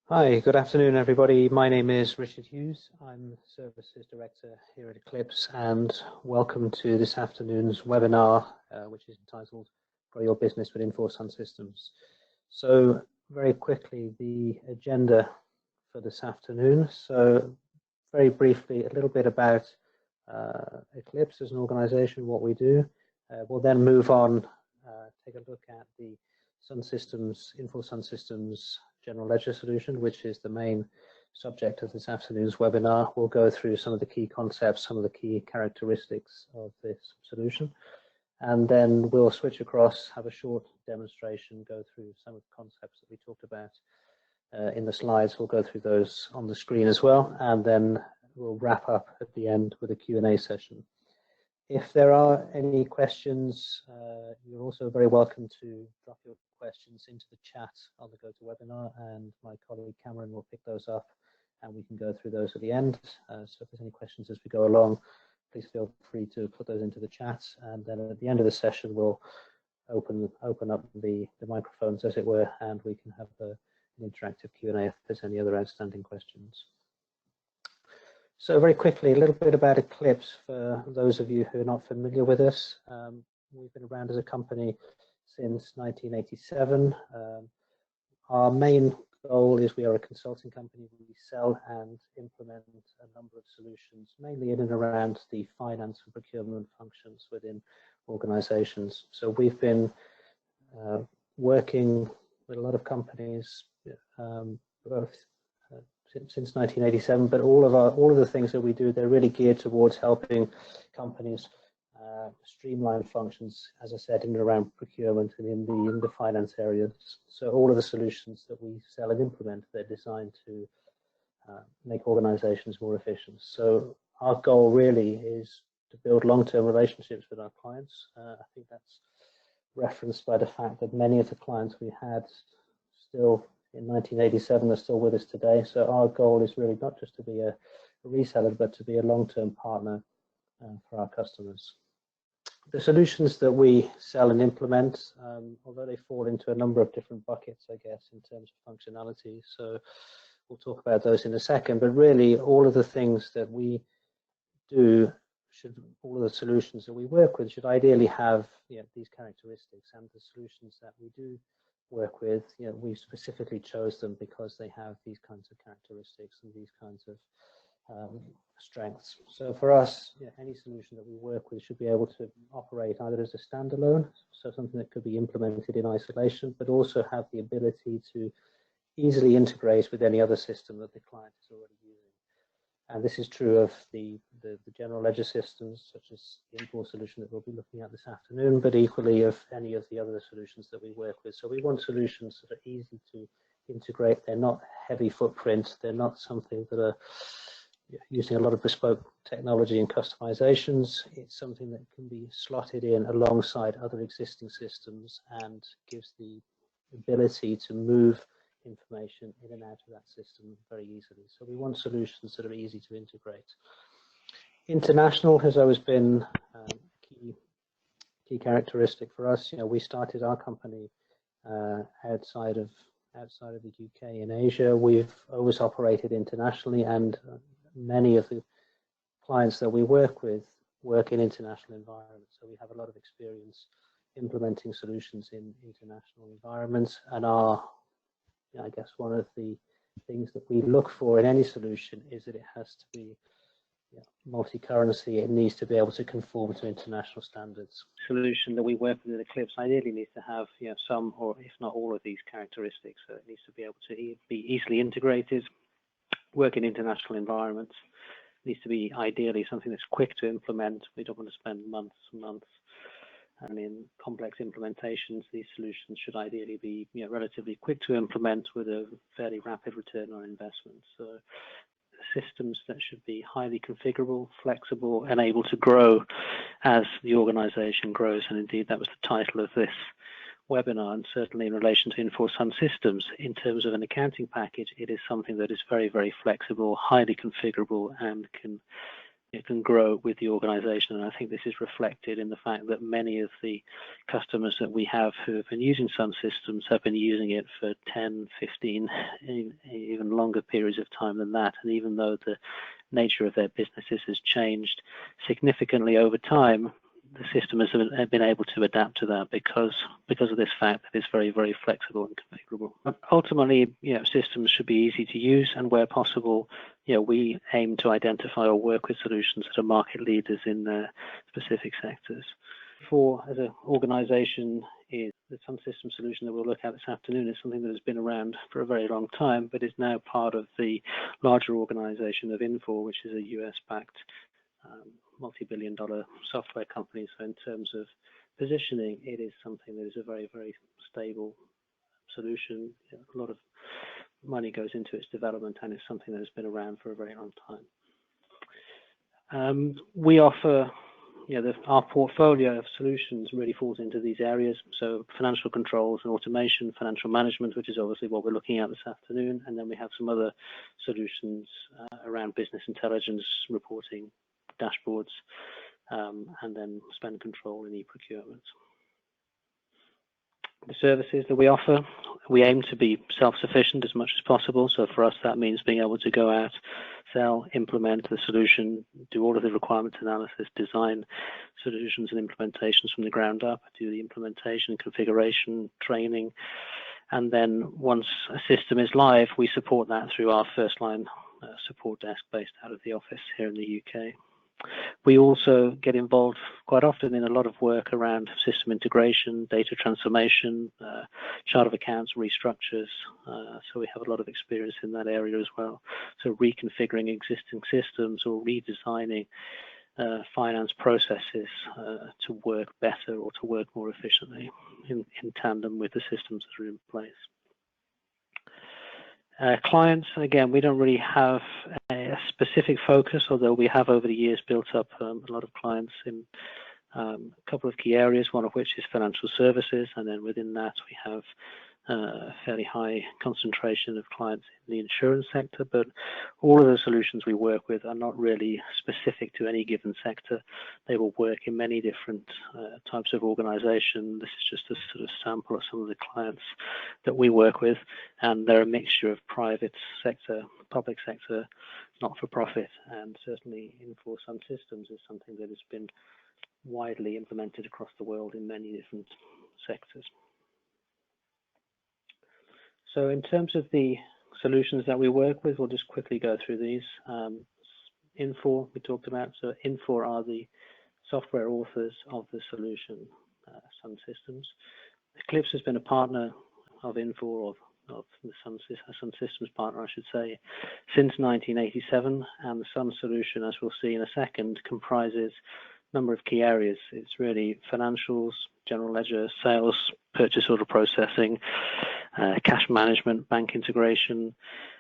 Hi, good afternoon, everybody. My name is Richard Hughes. I'm Services Director here at Eclipse, and welcome to this afternoon's webinar, which is entitled Grow Your Business with Infor SunSystems. So, very quickly, the agenda for this afternoon. So, very briefly, a little bit about Eclipse as an organization, what we do. We'll then move on, take a look at the Infor SunSystems general ledger solution, which is the main subject of this afternoon's webinar. We'll go through some of the key concepts, some of the key characteristics of this solution, and then we'll switch across, have a short demonstration, go through some of the concepts that we talked about in the slides. We'll go through those on the screen as well, and then we'll wrap up at the end with a Q&A session. If there are any questions, you're also very welcome to drop your questions into the chat on the GoToWebinar, and my colleague Cameron will pick those up and we can go through those at the end. So if there's any questions as we go along, please feel free to put those into the chat, and then at the end of the session we'll open up the microphones, as it were, and we can have an interactive Q&A if there's any other outstanding questions. So very quickly, a little bit about Eclipse for those of you who are not familiar with us. We've been around as a company since 1987. Our main goal is we are a consulting company. We sell and implement a number of solutions, mainly in and around the finance and procurement functions within organizations. So we've been working with a lot of companies, both since 1987, but all of the things that we do, they're really geared towards helping companies streamline functions, as I said, in and around procurement and in the finance areas. So all of the solutions that we sell and implement, they're designed to make organizations more efficient. So our goal really is to build long-term relationships with our clients. I think that's referenced by the fact that many of the clients we had still in 1987 are still with us today. So our goal is really not just to be a reseller, but to be a long-term partner for our customers. The solutions that we sell and implement, although they fall into a number of different buckets, I guess, in terms of functionality, so we'll talk about those in a second, but really all of the things that we do, all of the solutions that we work with should ideally have these characteristics, and the solutions that we do work with, we specifically chose them because they have these kinds of characteristics and these kinds of strengths. So for us, any solution that we work with should be able to operate either as a standalone, so something that could be implemented in isolation, but also have the ability to easily integrate with any other system that the client is already using. And this is true of the general ledger systems, such as the Infor solution that we'll be looking at this afternoon, but equally of any of the other solutions that we work with. So we want solutions that are easy to integrate. They're not heavy footprint. They're not something that are using a lot of bespoke technology and customizations. It's something that can be slotted in alongside other existing systems and gives the ability to move information in and out of that system very easily. So we want solutions that are easy to integrate. International has always been a key characteristic for us. We started our company outside of the UK in Asia. We've always operated internationally, and many of the clients that we work with work in international environments. So we have a lot of experience implementing solutions in international environments, and I guess one of the things that we look for in any solution is that it has to be multi-currency. It needs to be able to conform to international standards. Solution that we work with in Eclipse ideally needs to have some, or if not all, of these characteristics. So it needs to be able to be easily integrated, work in international environments. It needs to be ideally something that's quick to implement. We don't want to spend months and months. And in complex implementations, these solutions should ideally be relatively quick to implement with a fairly rapid return on investment. So systems that should be highly configurable, flexible, and able to grow as the organization grows. And indeed, that was the title of this webinar, and certainly in relation to Infor SunSystems, in terms of an accounting package, it is something that is very, very flexible, highly configurable, and can it can grow with the organization. And I think this is reflected in the fact that many of the customers that we have who have been using SunSystems have been using it for 10, 15, even longer periods of time than that. And even though the nature of their businesses has changed significantly over time, the system has been able to adapt to that because of this fact that it's very, very flexible and configurable. But ultimately, systems should be easy to use, and where possible, we aim to identify or work with solutions that are market leaders in their specific sectors. As an organization, is the SunSystems solution that we'll look at this afternoon is something that has been around for a very long time, but is now part of the larger organization of Infor, which is a US-backed multi-billion-dollar software company. So in terms of positioning, it is something that is a very, very stable solution. A lot of money goes into its development, and it's something that has been around for a very long time. We offer, our portfolio of solutions really falls into these areas. So financial controls and automation, financial management, which is obviously what we're looking at this afternoon, and then we have some other solutions around business intelligence, reporting, dashboards, and then spend control and e-procurement. The services that we offer, we aim to be self-sufficient as much as possible. So for us, that means being able to go out, sell, implement the solution, do all of the requirements analysis, design solutions and implementations from the ground up, do the implementation, configuration, training, and then once a system is live, we support that through our first line support desk based out of the office here in the UK. We also get involved quite often in a lot of work around system integration, data transformation, chart of accounts, restructures. So we have a lot of experience in that area as well. So reconfiguring existing systems or redesigning finance processes to work better or to work more efficiently in tandem with the systems that are in place. Clients, again, we don't really have a specific focus, although we have over the years built up a lot of clients in a couple of key areas, one of which is financial services, and then within that we have a fairly high concentration of clients in the insurance sector. But all of the solutions we work with are not really specific to any given sector. They will work in many different types of organization. This is just a sort of sample of some of the clients that we work with, and they're a mixture of private sector, public sector, not-for-profit, and certainly Infor SunSystems is something that has been widely implemented across the world in many different sectors. So in terms of the solutions that we work with, we'll just quickly go through these. Infor, we talked about. So Infor are the software authors of the solution, SunSystems. Eclipse has been a partner of Infor, of the SunSystems partner, I should say, since 1987. And the Sun solution, as we'll see in a second, comprises a number of key areas. It's really financials, general ledger, sales, purchase order processing, cash management, bank integration,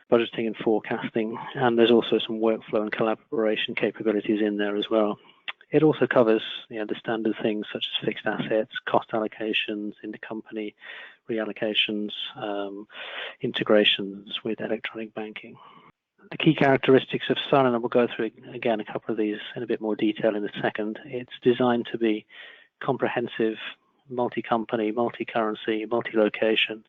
budgeting and forecasting, and there's also some workflow and collaboration capabilities in there as well. It also covers the standard things such as fixed assets, cost allocations, intercompany reallocations, integrations with electronic banking. The key characteristics of Sun, and we'll go through again a couple of these in a bit more detail in a second. It's designed to be comprehensive, multi-company, multi-currency, multi-location,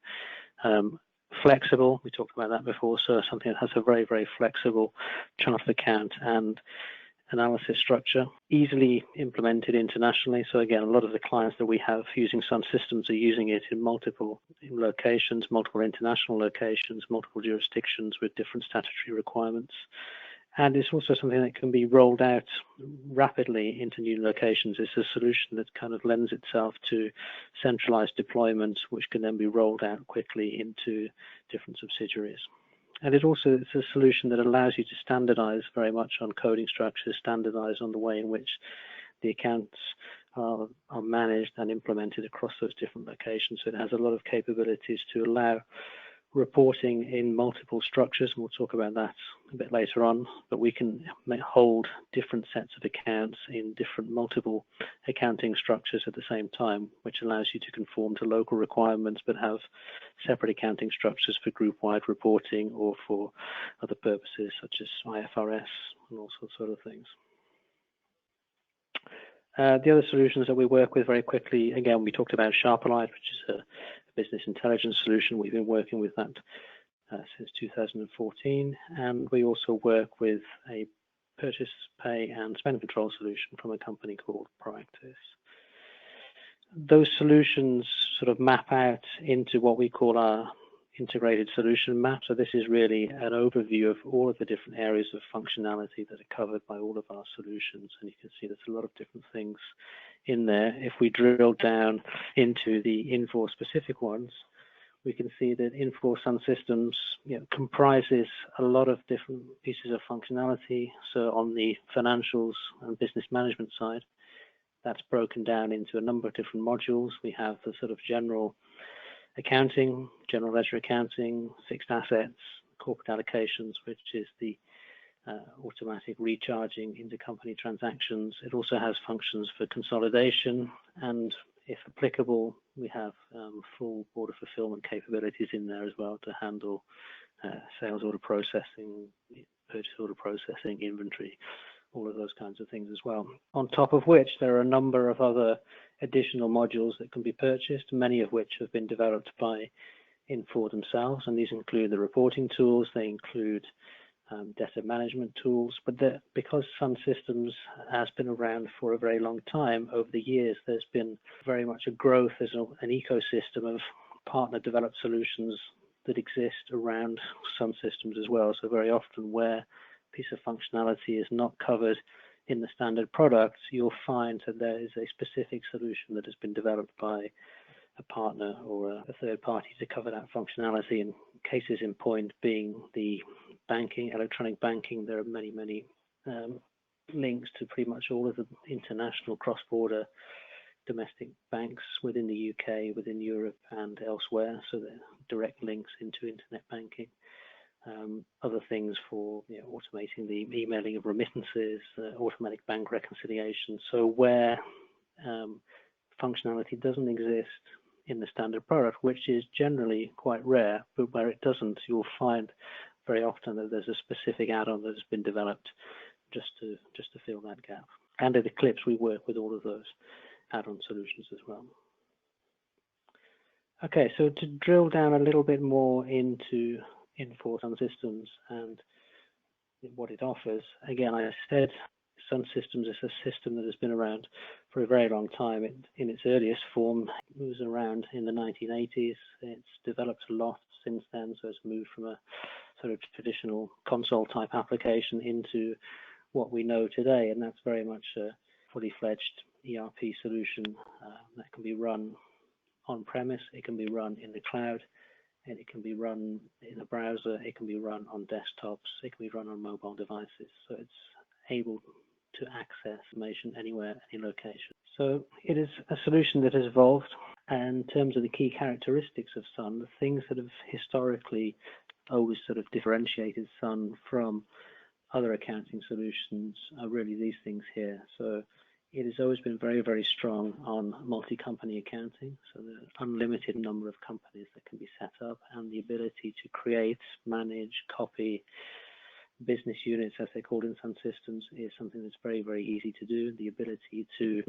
flexible. We talked about that before, so something that has a very, very flexible chart of account and analysis structure, easily implemented internationally. So again, a lot of the clients that we have using SunSystems are using it in multiple locations, multiple international locations, multiple jurisdictions with different statutory requirements. And it's also something that can be rolled out rapidly into new locations. It's a solution that kind of lends itself to centralized deployments, which can then be rolled out quickly into different subsidiaries. And it's a solution that allows you to standardize very much on coding structures, standardize on the way in which the accounts are managed and implemented across those different locations. So it has a lot of capabilities to allow reporting in multiple structures, and we'll talk about that a bit later on, but we can hold different sets of accounts in different multiple accounting structures at the same time, which allows you to conform to local requirements but have separate accounting structures for group-wide reporting or for other purposes such as IFRS and all sorts of other things. The other solutions that we work with very quickly, again, we talked about SharpEye, which is a business intelligence solution. We've been working with that since 2014, and we also work with a purchase, pay, and spend control solution from a company called Proactis. Those solutions sort of map out into what we call our integrated solution map. So this is really an overview of all of the different areas of functionality that are covered by all of our solutions. And you can see there's a lot of different things in there. If we drill down into the Infor specific ones, we can see that Infor SunSystems comprises a lot of different pieces of functionality. So on the financials and business management side, that's broken down into a number of different modules. We have the sort of general accounting, general ledger accounting, fixed assets, corporate allocations, which is the automatic recharging intercompany transactions. It also has functions for consolidation, and if applicable, we have full order fulfillment capabilities in there as well to handle sales order processing, purchase order processing, inventory, all of those kinds of things as well. On top of which, there are a number of other additional modules that can be purchased, many of which have been developed by Infor themselves, and these include the reporting tools, they include data management tools, but because SunSystems has been around for a very long time, over the years there's been very much a growth as an ecosystem of partner developed solutions that exist around SunSystems as well. So very often where a piece of functionality is not covered in the standard products, you'll find that there is a specific solution that has been developed by a partner or a third party to cover that functionality. And cases in point being the banking, electronic banking, there are many links to pretty much all of the international cross-border domestic banks within the UK, within Europe and elsewhere, so they're direct links into internet banking. Other things for automating the emailing of remittances, automatic bank reconciliation. So where functionality doesn't exist in the standard product, which is generally quite rare, but where it doesn't, you'll find very often that there's a specific add-on that has been developed just to fill that gap. And at Eclipse, we work with all of those add-on solutions as well. Okay, so to drill down a little bit more into Infor SunSystems and what it offers. Again, I said SunSystems is a system that has been around for a very long time. In its earliest form, it was around in the 1980s. It's developed a lot since then, so it's moved from a sort of traditional console type application into what we know today, and that's very much a fully fledged ERP solution that can be run on-premise, it can be run in the cloud, and it can be run in a browser, it can be run on desktops, it can be run on mobile devices. So it's able to access information anywhere, any location. So it is a solution that has evolved, and in terms of the key characteristics of Sun, the things that have historically always sort of differentiated Sun from other accounting solutions are really these things here. So it has always been very, very strong on multi-company accounting, so the unlimited number of companies that can be set up and the ability to create, manage, copy business units, as they're called in SunSystems, is something that's very, very easy to do. The ability to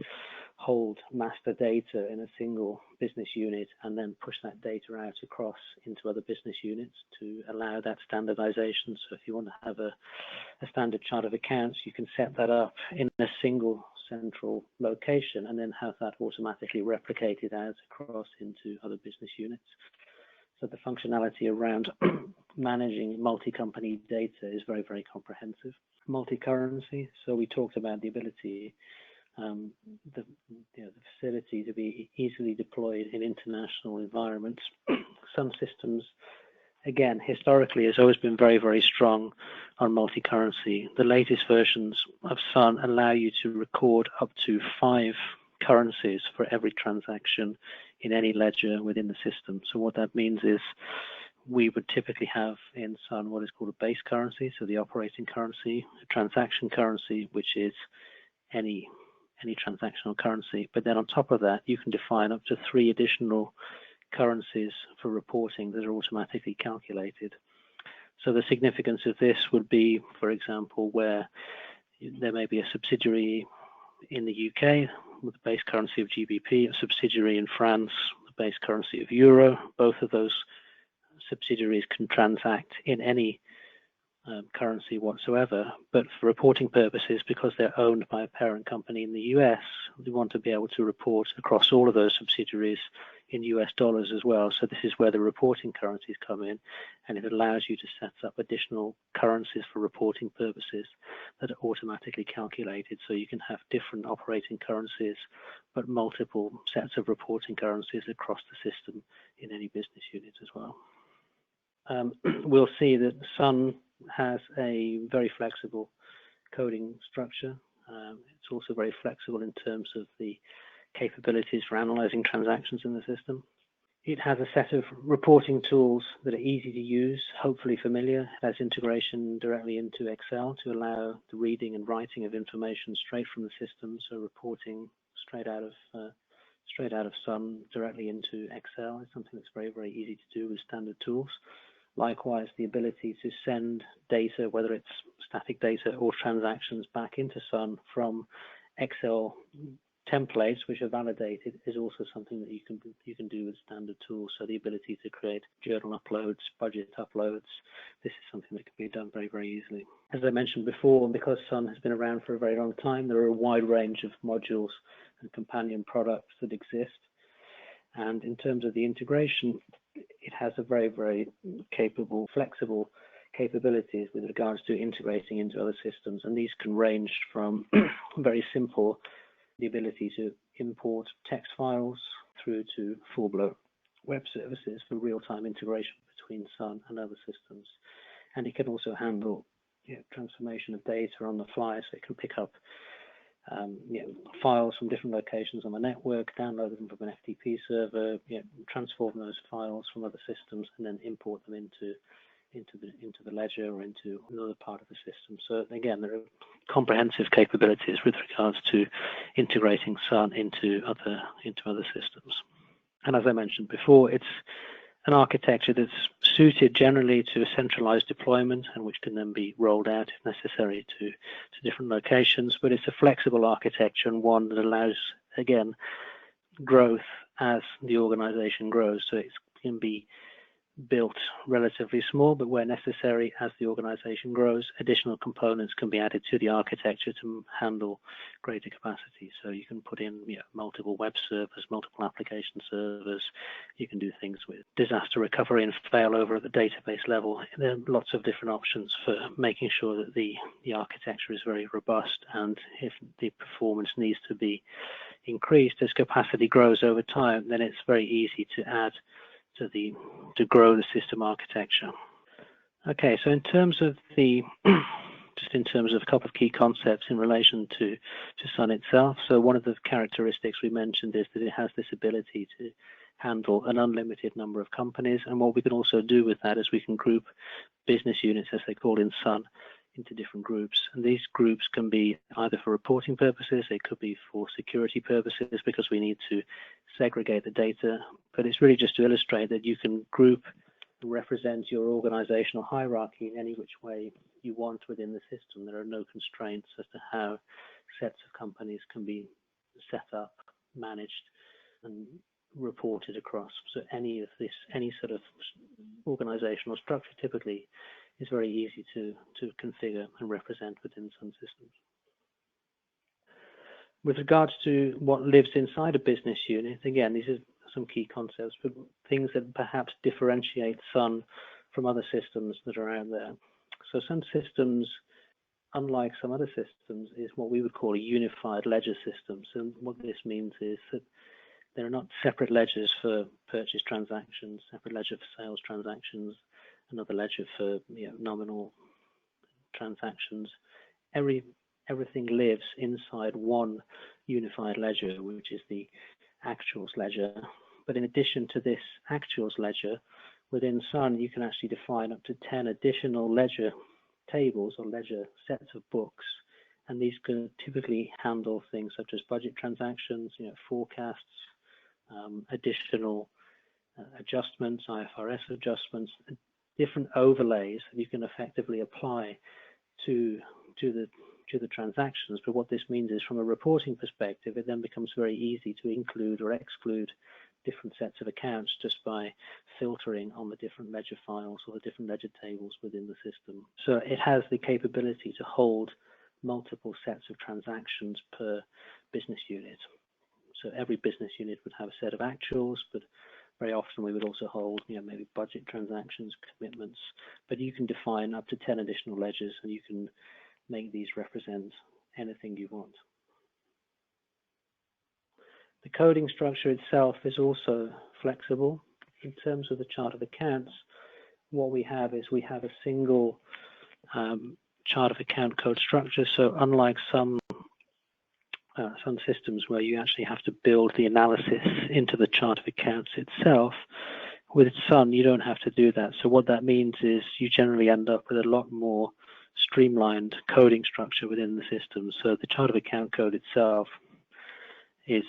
hold master data in a single business unit and then push that data out across into other business units to allow that standardization. So if you want to have a standard chart of accounts, you can set that up in a single central location and then have that automatically replicated out across into other business units. So the functionality around managing multi-company data is very, very comprehensive. Multi-currency, so we talked about the ability, the facility to be easily deployed in international environments. SunSystems, again, historically has always been very, very strong on multi-currency. The latest versions of Sun allow you to record up to 5 currencies for every transaction in any ledger within the system. So what that means is we would typically have in Sun what is called a base currency, so the operating currency, a transaction currency, which is any transactional currency. But then on top of that, you can define up to 3 additional currencies for reporting that are automatically calculated. So the significance of this would be, for example, where there may be a subsidiary in the UK with the base currency of GBP, a subsidiary in France, the base currency of Euro. Both of those subsidiaries can transact in any currency whatsoever, but for reporting purposes, because they're owned by a parent company in the US, we want to be able to report across all of those subsidiaries in US dollars as well. So this is where the reporting currencies come in, and it allows you to set up additional currencies for reporting purposes that are automatically calculated, so you can have different operating currencies but multiple sets of reporting currencies across the system in any business unit as well. We'll see that Sun has a very flexible coding structure. It's also very flexible in terms of the capabilities for analyzing transactions in the system. It has a set of reporting tools that are easy to use, hopefully familiar. It has integration directly into Excel to allow the reading and writing of information straight from the system, so reporting straight out of Sun directly into Excel is something that's very, very easy to do with standard tools. Likewise, the ability to send data, whether it's static data or transactions, back into Sun from Excel templates which are validated is also something that you can do with standard tools. So the ability to create journal uploads, budget uploads, this is something that can be done very, very easily. As I mentioned before, because Sun has been around for a very long time, there are a wide range of modules and companion products that exist. And in terms of the integration, it has a very, very capable, flexible capabilities with regards to integrating into other systems. And these can range from very simple, the ability to import text files, through to full-blown web services for real-time integration between Sun and other systems. And it can also handle transformation of data on the fly, so it can pick up files from different locations on the network, download them from an FTP server, transform those files from other systems, and then import them into the ledger or into another part of the system. So again, there are comprehensive capabilities with regards to integrating Sun into other systems. And as I mentioned before, it's an architecture that's suited generally to a centralized deployment, and which can then be rolled out if necessary to different locations. But it's a flexible architecture, and one that allows, again, growth as the organization grows. So it can be built relatively small, but where necessary, as the organization grows, additional components can be added to the architecture to handle greater capacity. So you can put in multiple web servers, multiple application servers. You can do things with disaster recovery and failover at the database level. There are lots of different options for making sure that the architecture is very robust, and if the performance needs to be increased as capacity grows over time, then it's very easy to add to grow the system architecture. Okay, so in terms of a couple of key concepts in relation to Sun itself. So one of the characteristics we mentioned is that it has this ability to handle an unlimited number of companies, and what we can also do with that is we can group business units, as they call in Sun, into different groups, and these groups can be either for reporting purposes, they could be for security purposes, because we need to segregate the data, but it's really just to illustrate that you can group and represent your organizational hierarchy in any which way you want within the system. There are no constraints as to how sets of companies can be set up, managed, and reported across. So any sort of organizational structure typically is very easy to configure and represent within SunSystems. With regards to what lives inside a business unit, again, these are some key concepts, but things that perhaps differentiate Sun from other systems that are out there. So SunSystems, unlike some other systems, is what we would call a unified ledger system. So what this means is that there are not separate ledgers for purchase transactions, separate ledger for sales transactions, another ledger for nominal transactions. Everything lives inside one unified ledger, which is the actuals ledger. But in addition to this actuals ledger, within Sun, you can actually define up to 10 additional ledger tables or ledger sets of books, and these can typically handle things such as budget transactions, forecasts, additional adjustments, IFRS adjustments, different overlays that you can effectively apply to the to the transactions. But what this means is, from a reporting perspective, it then becomes very easy to include or exclude different sets of accounts just by filtering on the different ledger files or the different ledger tables within the system. So it has the capability to hold multiple sets of transactions per business unit. So every business unit would have a set of actuals, but very often we would also hold, maybe budget transactions, commitments, but you can define up to 10 additional ledgers, and you can make these represent anything you want. The coding structure itself is also flexible. In terms of the chart of accounts, what we have is we have a single chart of account code structure. So unlike some systems where you actually have to build the analysis into the chart of accounts itself, with Sun you don't have to do that. So what that means is you generally end up with a lot more streamlined coding structure within the system. So the chart of account code itself is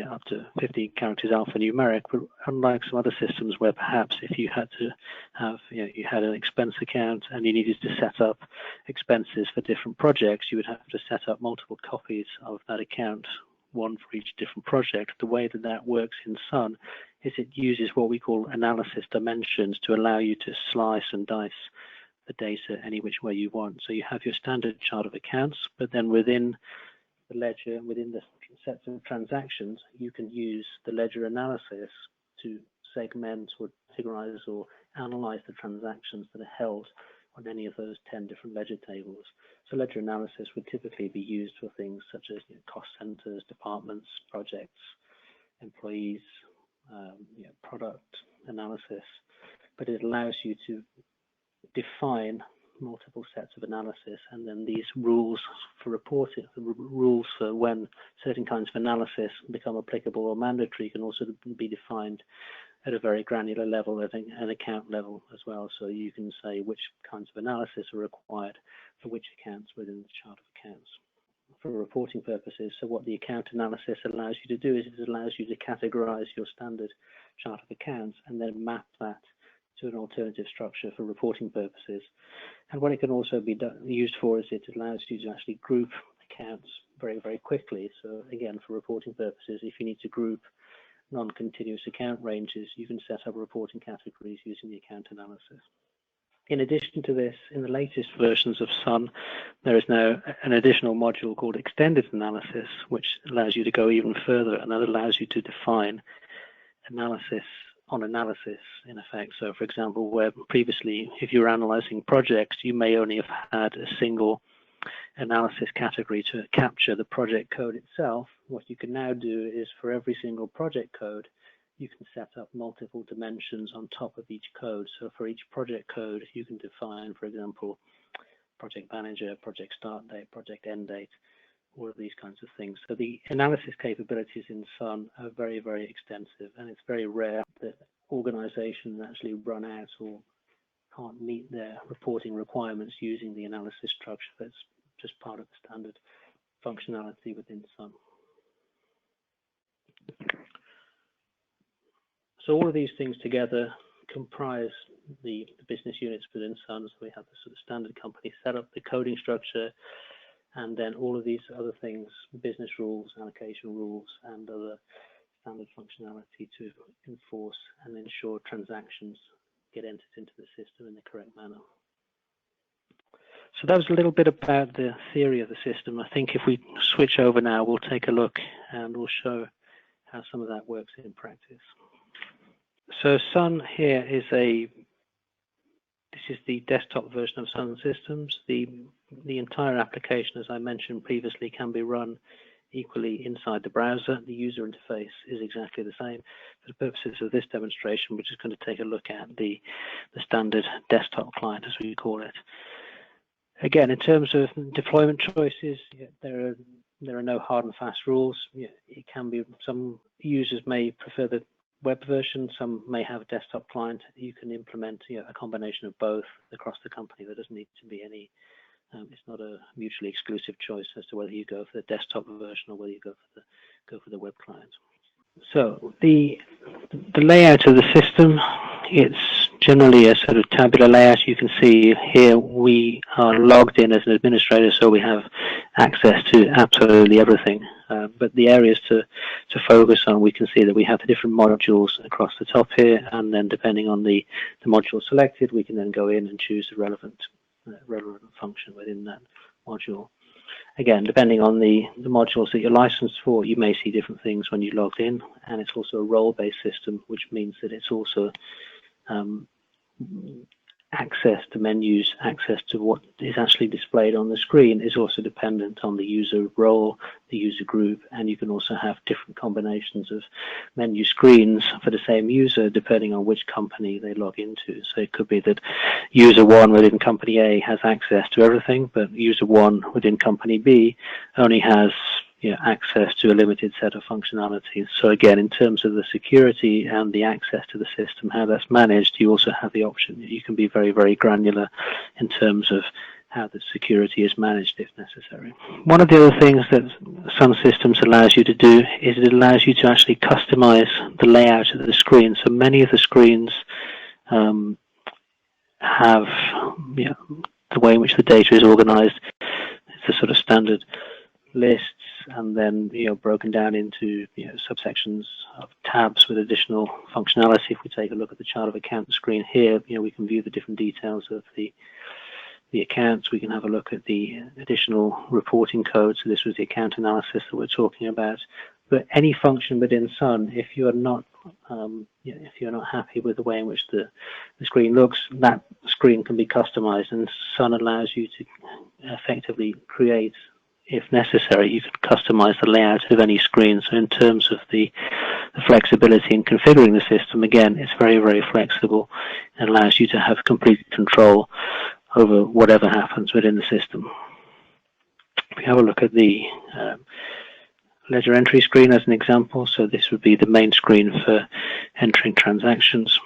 up to 50 characters alphanumeric, but unlike some other systems where perhaps if you had to have, you had an expense account and you needed to set up expenses for different projects, you would have to set up multiple copies of that account, one for each different project. The way that that works in Sun is it uses what we call analysis dimensions to allow you to slice and dice the data any which way you want. So you have your standard chart of accounts, but then within the ledger, within the sets of transactions, you can use the ledger analysis to segment or categorize or analyze the transactions that are held on any of those 10 different ledger tables. So ledger analysis would typically be used for things such as cost centers, departments, projects, employees, product analysis, but it allows you to define multiple sets of analysis, and then these rules for reporting, the rules for when certain kinds of analysis become applicable or mandatory, can also be defined at a very granular level, at an account level as well. So you can say which kinds of analysis are required for which accounts within the chart of accounts for reporting purposes. So what the account analysis allows you to do is it allows you to categorize your standard chart of accounts and then map that to an alternative structure for reporting purposes. And what it can also be used for is it allows you to actually group accounts very, very quickly. So again, for reporting purposes, if you need to group non-continuous account ranges, you can set up reporting categories using the account analysis. In addition to this, in the latest versions of Sun, there is now an additional module called Extended Analysis, which allows you to go even further, and that allows you to define analysis on analysis, in effect. So, for example, where previously, if you were analyzing projects, you may only have had a single analysis category to capture the project code itself. What you can now do is for every single project code, you can set up multiple dimensions on top of each code. So for each project code, you can define, for example, project manager, project start date, project end date, all of these kinds of things. So the analysis capabilities in Sun are very, very extensive, and it's very rare that organizations actually run out or can't meet their reporting requirements using the analysis structure. That's just part of the standard functionality within Sun. So all of these things together comprise the business units within Sun. So we have the sort of standard company setup, the coding structure, and then all of these other things, business rules, allocation rules, and other standard functionality to enforce and ensure transactions get entered into the system in the correct manner. So that was a little bit about the theory of the system. I think if we switch over now, we'll take a look and we'll show how some of that works in practice. So Sun here is this is the desktop version of SunSystems. The entire application, as I mentioned previously, can be run equally inside the browser. The user interface is exactly the same. For the purposes of this demonstration, we're just going to take a look at the standard desktop client, as we call it. Again, in terms of deployment choices, there are no hard and fast rules. It can be, some users may prefer the web version, some may have a desktop client. You can implement a combination of both across the company. There doesn't need to be any, it's not a mutually exclusive choice as to whether you go for the desktop version or whether you go for the web client. So the layout of the system, it's generally a sort of tabular layout. You can see here we are logged in as an administrator, so we have access to absolutely everything. But the areas to focus on, we can see that we have the different modules across the top here, and then depending on the module selected, we can then go in and choose the relevant function within that module. Again, depending on the modules that you're licensed for, you may see different things when you logged in, and it's also a role-based system, which means that it's also access to menus, access to what is actually displayed on the screen is also dependent on the user role, the user group, and you can also have different combinations of menu screens for the same user depending on which company they log into. So it could be that user 1 within company A has access to everything, but user 1 within company B only has access to a limited set of functionalities. So again, in terms of the security and the access to the system, how that's managed, you also have the option that you can be very, very granular in terms of how the security is managed if necessary. One of the other things that SunSystems allows you to do is it allows you to actually customize the layout of the screen. So many of the screens have the way in which the data is organized. It's a sort of standard lists, and then broken down into subsections of tabs with additional functionality. If we take a look at the chart of account screen here, we can view the different details of the accounts. We can have a look at the additional reporting codes. So this was the account analysis that we're talking about. But any function within Sun, if you're not happy with the way in which the screen looks, that screen can be customized, and Sun allows you to effectively create, if necessary, you can customize the layout of any screen. So in terms of the flexibility in configuring the system, again, it's very, very flexible and allows you to have complete control over whatever happens within the system. We have a look at the ledger entry screen as an example. So this would be the main screen for entering transactions.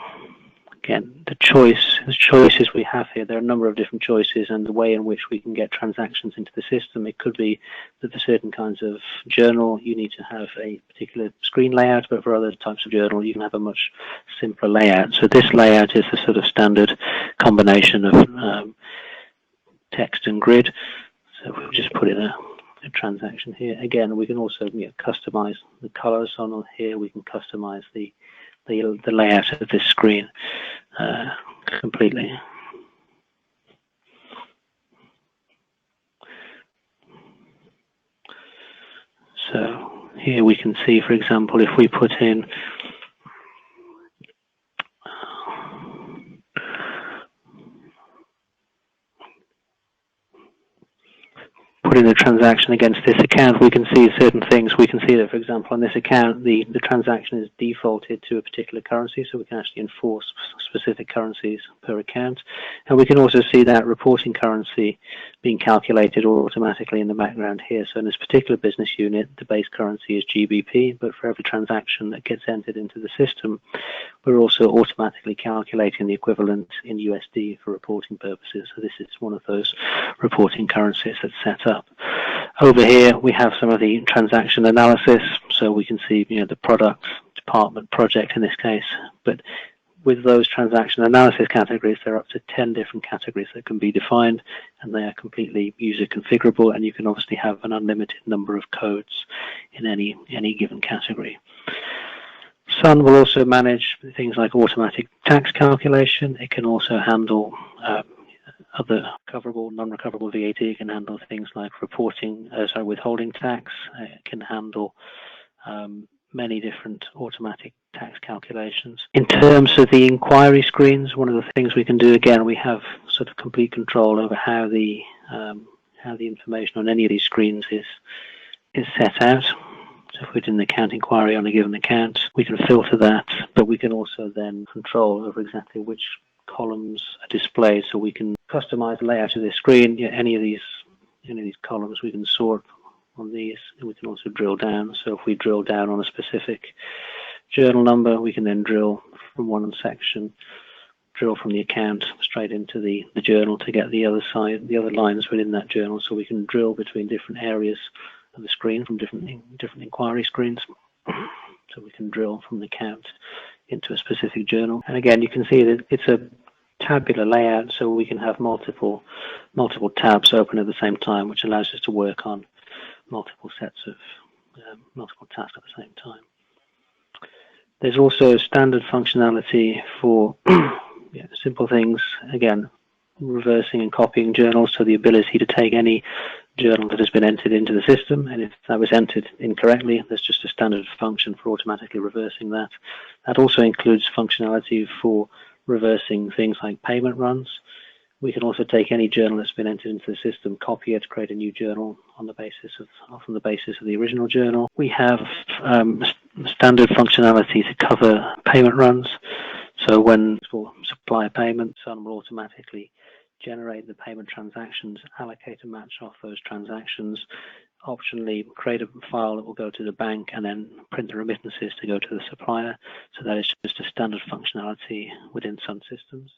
Again, the choices we have here, there are a number of different choices, and the way in which we can get transactions into the system. It could be that for certain kinds of journal you need to have a particular screen layout, but for other types of journal you can have a much simpler layout. So this layout is the sort of standard combination of text and grid. So we'll just put in a transaction here. Again, we can also customize the colors on here. We can customize the layout of this screen completely. So here we can see, for example, if we put in the transaction against this account, we can see certain things. We can see that, for example, on this account, the transaction is defaulted to a particular currency, so we can actually enforce specific currencies per account. And we can also see that reporting currency being calculated automatically in the background here. So in this particular business unit, the base currency is GBP, but for every transaction that gets entered into the system, we're also automatically calculating the equivalent in USD for reporting purposes. So this is one of those reporting currencies that's set up. Over here, we have some of the transaction analysis, so we can see the product, department, project in this case. But with those transaction analysis categories, there are up to 10 different categories that can be defined, and they are completely user configurable, and you can obviously have an unlimited number of codes in any given category. Sun will also manage things like automatic tax calculation. It can also handle other recoverable, non-recoverable VAT. It can handle things like withholding tax. It can handle many different automatic tax calculations. In terms of the inquiry screens, one of the things we can do, again, we have sort of complete control over how the information on any of these screens is set out. So if we're doing the account inquiry on a given account, we can filter that, but we can also then control over exactly which columns are displayed, so we can customize the layout of this screen. Any of these columns we can sort on these, and we can also drill down. So if we drill down on a specific journal number, we can then drill from one section, drill from the account straight into the journal to get the other lines within that journal. So we can drill between different areas of the screen from different inquiry screens. So we can drill from the account into a specific journal. And again, you can see that it's a tabular layout, so we can have multiple tabs open at the same time, which allows us to work on multiple sets of multiple tasks at the same time. There's also standard functionality for simple things, again, reversing and copying journals, so the ability to take any journal that has been entered into the system, and if that was entered incorrectly, there's just a standard function for automatically reversing that. That also includes functionality for reversing things like payment runs. We can also take any journal that's been entered into the system, copy it, create a new journal on the basis of the original journal. We have standard functionality to cover payment runs. So when for supplier payments, Sun will automatically generate the payment transactions, allocate a match off those transactions, optionally create a file that will go to the bank, and then print the remittances to go to the supplier. So that is just a standard functionality within SunSystems.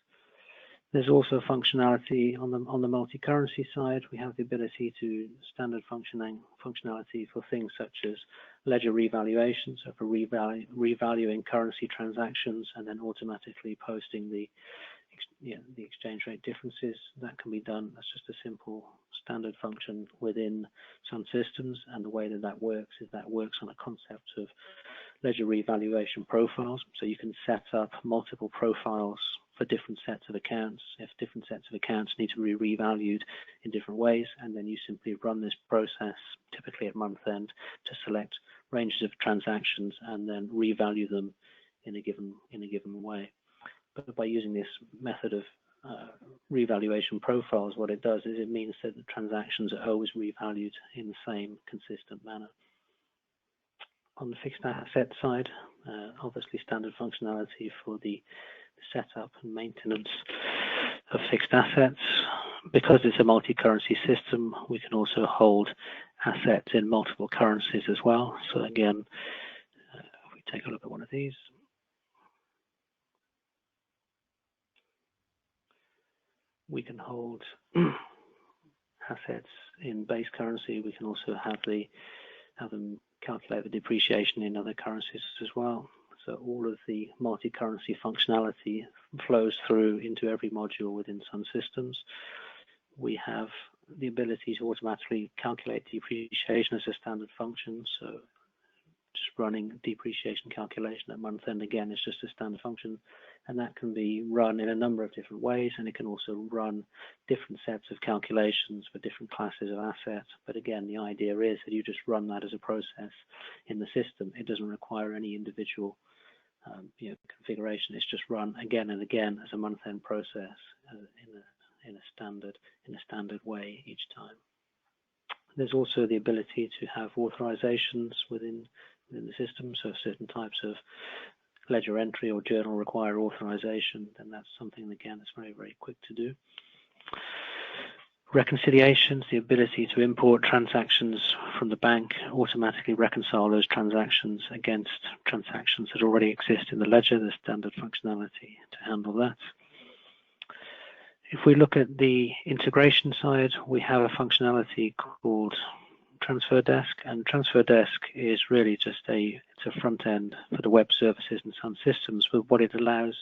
There's also functionality on the multi-currency side. We have the ability to standard functionality for things such as ledger revaluation, so for revaluing currency transactions and then automatically posting the exchange rate differences. That can be done. That's just a simple standard function within SunSystems, and the way that works is that works on a concept of ledger revaluation profiles. So you can set up multiple profiles for different sets of accounts, if different sets of accounts need to be revalued in different ways, and then you simply run this process, typically at month end, to select ranges of transactions and then revalue them in a given way. But by using this method of revaluation profiles, what it does is it means that the transactions are always revalued in the same consistent manner. On the fixed asset side, obviously standard functionality for the setup and maintenance of fixed assets. Because it's a multi-currency system, we can also hold assets in multiple currencies as well. So again, if we take a look at one of these, we can hold assets in base currency. We can also have them calculate the depreciation in other currencies as well. So all of the multi-currency functionality flows through into every module within SunSystems. We have the ability to automatically calculate depreciation as a standard function. So just running depreciation calculation at month end, again, is just a standard function. And that can be run in a number of different ways, and it can also run different sets of calculations for different classes of assets. But again, the idea is that you just run that as a process in the system. It doesn't require any individual configuration. It's just run again and again as a month-end process in a standard way each time. There's also the ability to have authorizations within the system. So if certain types of ledger entry or journal require authorization, then that's something, again, that's very, very quick to do. Reconciliations, the ability to import transactions from the bank, automatically reconcile those transactions against transactions that already exist in the ledger, the standard functionality to handle that. If we look at the integration side, we have a functionality called Transfer Desk, and Transfer Desk is really just it's a front end for the web services and SunSystems. But what it allows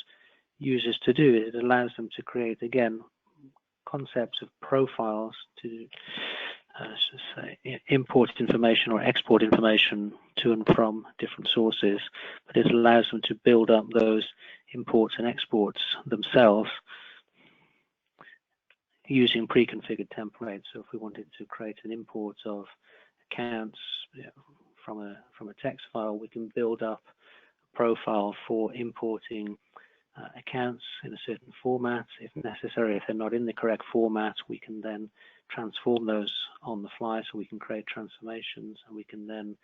users to do is it allows them to create, again, concepts of profiles to import information or export information to and from different sources, but it allows them to build up those imports and exports themselves using pre-configured templates. So if we wanted to create an import of accounts from a text file, we can build up a profile for importing accounts in a certain format. If necessary, if they're not in the correct format, we can then transform those on the fly, so we can create transformations, and we can then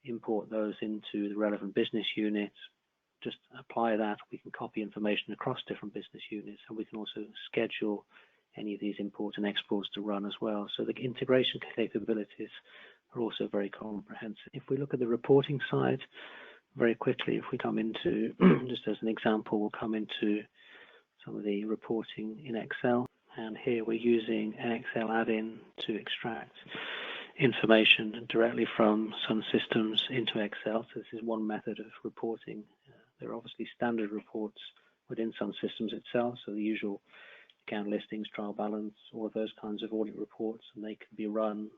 import those into the relevant business units. Just apply that. We can copy information across different business units, and we can also schedule any of these imports and exports to run as well. So the integration capabilities are also very comprehensive. If we look at the reporting side, very quickly, if we come into, just as an example, we'll come into some of the reporting in Excel. And here we're using an Excel add-in to extract information directly from SunSystems into Excel. So this is one method of reporting There are obviously standard reports within SunSystems itself, so the usual account listings, trial balance, all of those kinds of audit reports, and they can be run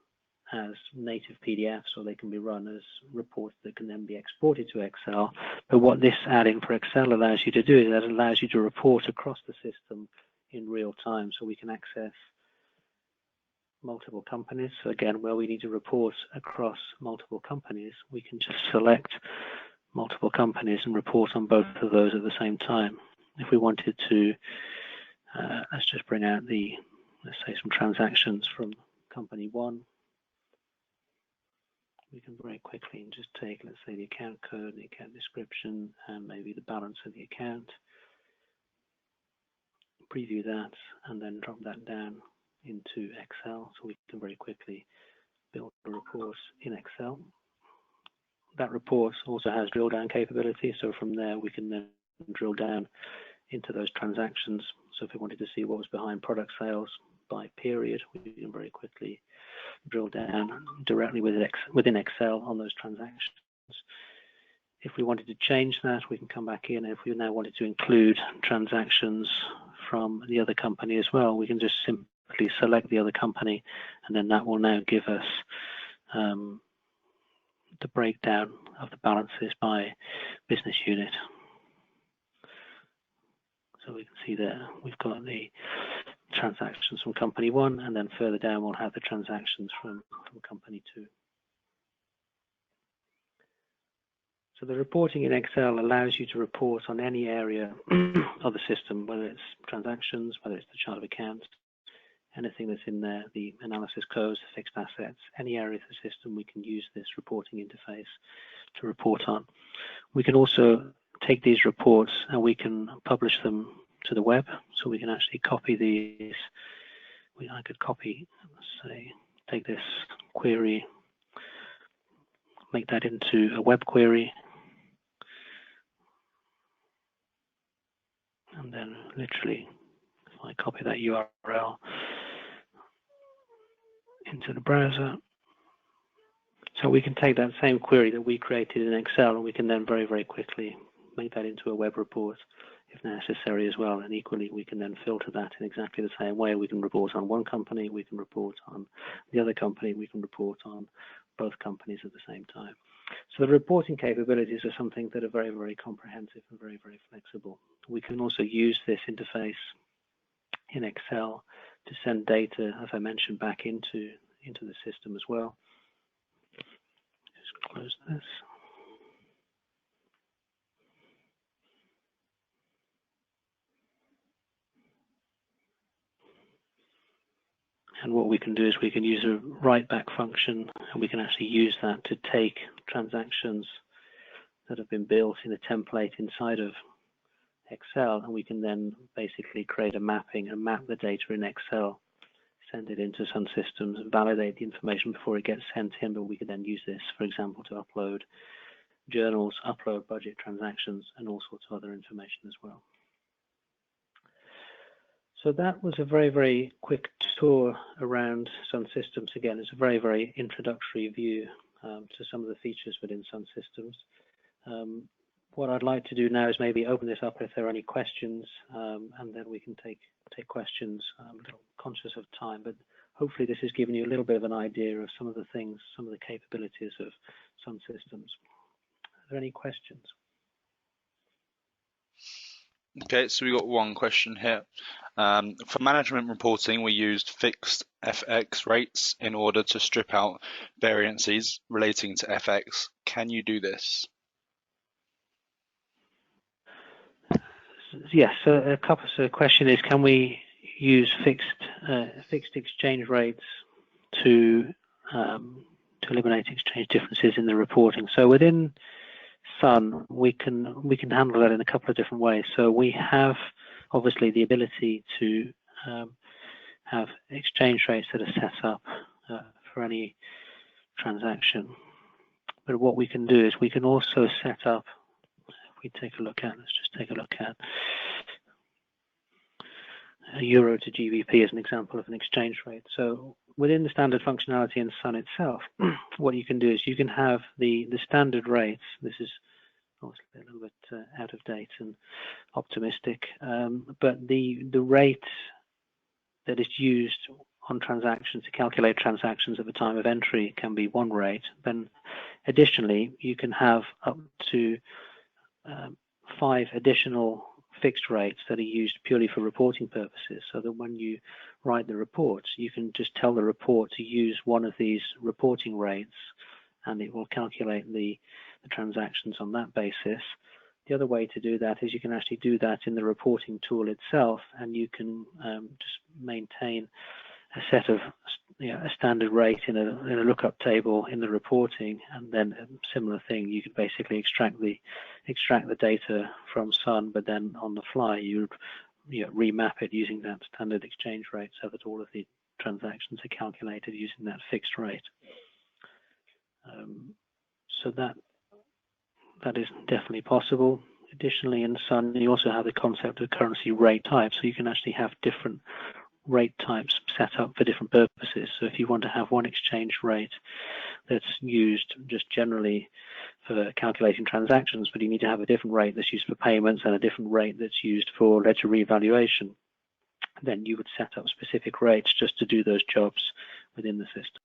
as native PDFs, or they can be run as reports that can then be exported to Excel. But what this add-in for Excel allows you to do is that it allows you to report across the system in real time, so we can access multiple companies. So again, where we need to report across multiple companies, we can just select multiple companies and report on both of those at the same time. If we wanted to, let's just bring out let's say some transactions from company 1. We can very quickly just take, let's say, the account code, the account description, and maybe the balance of the account. Preview that, and then drop that down into Excel, so we can very quickly build a report in Excel. That report also has drill down capability, so from there we can then drill down into those transactions. So if we wanted to see what was behind product sales by period, we can very quickly drill down directly within Excel on those transactions. If we wanted to change that, we can come back in. If we now wanted to include transactions from the other company as well, we can just simply select the other company, and then that will now give us the breakdown of the balances by business unit. So we can see there we've got the transactions from company 1, and then further down we'll have the transactions from company 2. So the reporting in Excel allows you to report on any area of the system, whether it's transactions, whether it's the chart of accounts, anything that's in there, the analysis codes, the fixed assets, any area of the system, we can use this reporting interface to report on. We can also take these reports and we can publish them to the web, so we can actually copy these. I could copy, let's say, take this query, make that into a web query, and then literally, if I copy that URL into the browser, so we can take that same query that we created in Excel, and we can then very, very quickly make that into a web report if necessary as well. And equally, we can then filter that in exactly the same way. We can report on one company, we can report on the other company, we can report on both companies at the same time. So the reporting capabilities are something that are very, very comprehensive and very, very flexible. We can also use this interface in Excel to send data, as I mentioned, back into the system as well. Just close this. And what we can do is we can use a write back function, and we can actually use that to take transactions that have been built in a template inside of Excel, and we can then basically create a mapping and map the data in Excel, send it into SunSystems, validate the information before it gets sent in, but we can then use this, for example, to upload journals, upload budget transactions, and all sorts of other information as well. So that was a very, very quick tour around SunSystems. Again, it's a very, very introductory view to some of the features within SunSystems. What I'd like to do now is maybe open this up if there are any questions, and then we can take questions. I'm a little conscious of time, but hopefully this has given you a little bit of an idea of some of the things, some of the capabilities of SunSystems. Are there any questions? Okay, so we got one question here. For management reporting, we used fixed FX rates in order to strip out variances relating to FX. Can you do this? Yes, so a couple. So the question is, can we use fixed exchange rates to eliminate exchange differences in the reporting? So within Sun, we can handle that in a couple of different ways. So we have obviously the ability to have exchange rates that are set up for any transaction. But what we can do is we can also set up, if we take a look at, let's just take a look at a euro to GBP as an example of an exchange rate. So within the standard functionality in Sun itself, what you can do is you can have the standard rates. This is obviously a little bit out of date and optimistic, but the rate that is used on transactions to calculate transactions at the time of entry can be one rate. Then additionally, you can have up to 5 additional fixed rates that are used purely for reporting purposes, so that when you write the reports, you can just tell the report to use one of these reporting rates and it will calculate the transactions on that basis. The other way to do that is you can actually do that in the reporting tool itself, and you can just maintain a set of a standard rate in a lookup table in the reporting, and then a similar thing. You could basically extract the data from Sun, but then on the fly you would remap it using that standard exchange rate, so that all of the transactions are calculated using that fixed rate. So that is definitely possible. Additionally, in Sun, you also have the concept of currency rate type, so you can actually have different rate types set up for different purposes. So if you want to have one exchange rate that's used just generally for calculating transactions, but you need to have a different rate that's used for payments and a different rate that's used for ledger revaluation, then you would set up specific rates just to do those jobs within the system.